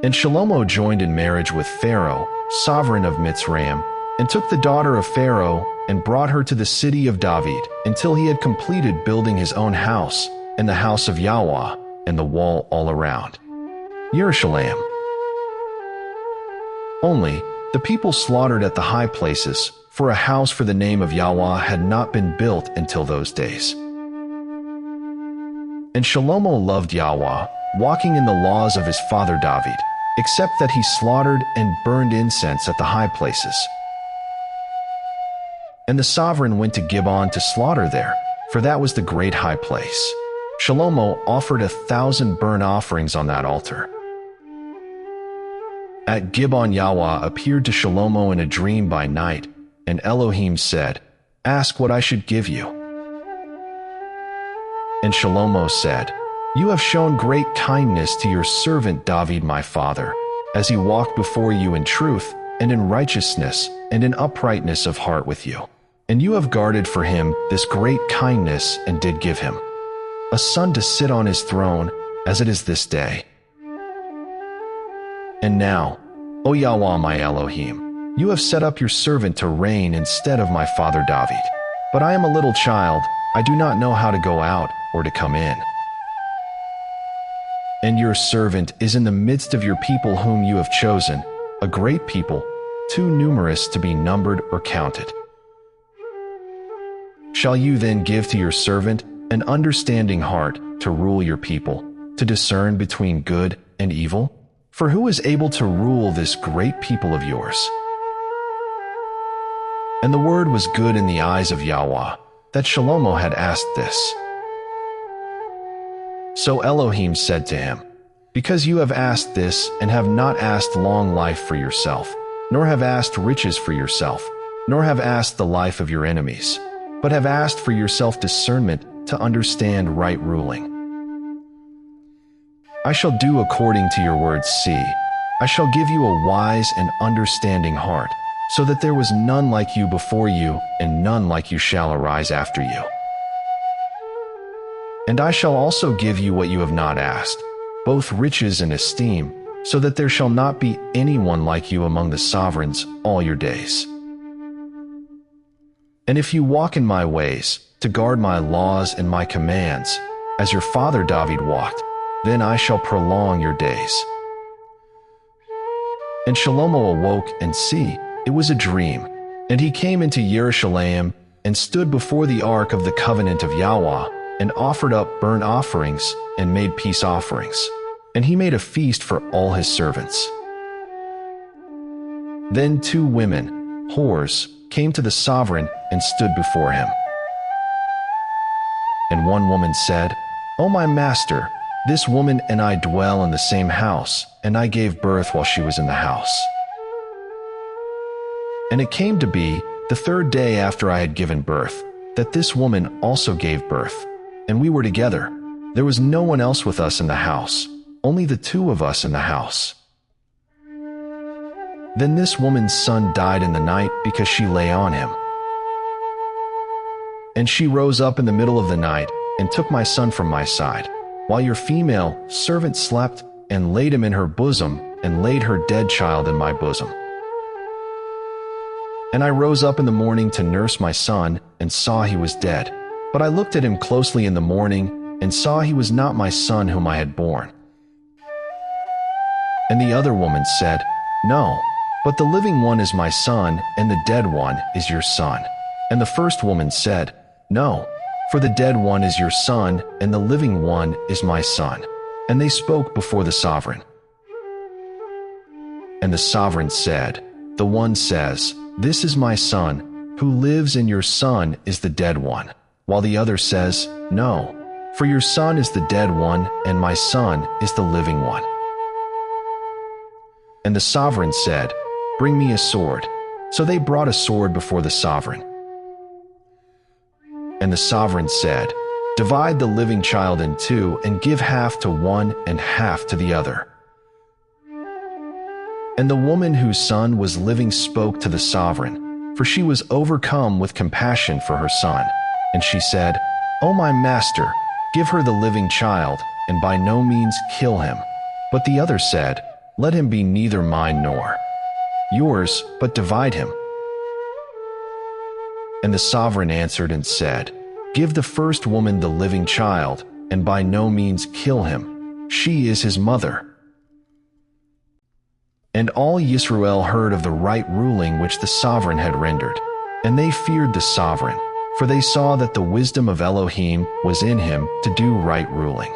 And Shlomo joined in marriage with Pharaoh, sovereign of Mitzrayim, and took the daughter of Pharaoh and brought her to the city of David until he had completed building his own house and the house of Yahweh and the wall all around Jerusalem. Only the people slaughtered at the high places, for a house for the name of Yahweh had not been built until those days. And Shlomo loved Yahweh, walking in the laws of his father David, except that he slaughtered and burned incense at the high places. And the sovereign went to Gibeon to slaughter there, for that was the great high place. Shlomo offered 1,000 burnt offerings on that altar. At Gibeon Yahweh appeared to Shlomo in a dream by night, and Elohim said, "Ask what I should give you." And Shlomo said, "You have shown great kindness to your servant David my father, as he walked before you in truth and in righteousness and in uprightness of heart with you. And you have guarded for him this great kindness and did give him a son to sit on his throne, as it is this day. And now, O Yahweh my Elohim, you have set up your servant to reign instead of my father David. But I am a little child, I do not know how to go out or to come in. And your servant is in the midst of your people whom you have chosen, a great people, too numerous to be numbered or counted. Shall you then give to your servant an understanding heart to rule your people, to discern between good and evil? For who is able to rule this great people of yours?" And the word was good in the eyes of Yahweh, that Shlomo had asked this. So Elohim said to him, "Because you have asked this and have not asked long life for yourself, nor have asked riches for yourself, nor have asked the life of your enemies, but have asked for yourself discernment to understand right ruling, I shall do according to your words. See, I shall give you a wise and understanding heart, so that there was none like you before you, and none like you shall arise after you. And I shall also give you what you have not asked, both riches and esteem, so that there shall not be anyone like you among the sovereigns all your days. And if you walk in my ways, to guard my laws and my commands, as your father David walked, then I shall prolong your days." And Shlomo awoke, and see, it was a dream. And he came into Jerusalem, and stood before the ark of the covenant of Yahweh, and offered up burnt offerings, and made peace offerings. And he made a feast for all his servants. Then 2 women, whores, came to the sovereign and stood before him. And one woman said, "O my master, this woman and I dwell in the same house, and I gave birth while she was in the house. And it came to be, the 3rd day after I had given birth, that this woman also gave birth, and we were together. There was no one else with us in the house, only the 2 of us in the house. Then this woman's son died in the night because she lay on him. And she rose up in the middle of the night and took my son from my side, while your female servant slept, and laid him in her bosom, and laid her dead child in my bosom. And I rose up in the morning to nurse my son, and saw he was dead. But I looked at him closely in the morning, and saw he was not my son whom I had born. And the other woman said, No, but the living one is my son, and the dead one is your son. And the first woman said, No, for the dead one is your son, and the living one is my son. And they spoke before the sovereign. And the sovereign said, The one says, This is my son, who lives, and your son is the dead one. While the other says, No, for your son is the dead one, and my son is the living one. And the sovereign said, Bring me a sword. So they brought a sword before the sovereign. And the sovereign said, Divide the living child in two, and give half to one and half to the other. And the woman whose son was living spoke to the sovereign, for she was overcome with compassion for her son. And she said, O my master, give her the living child, and by no means kill him. But the other said, Let him be neither mine nor yours, but divide him." And the sovereign answered and said, "Give the first woman the living child, and by no means kill him. She is his mother." And all Yisrael heard of the right ruling which the sovereign had rendered, and they feared the sovereign, for they saw that the wisdom of Elohim was in him to do right ruling.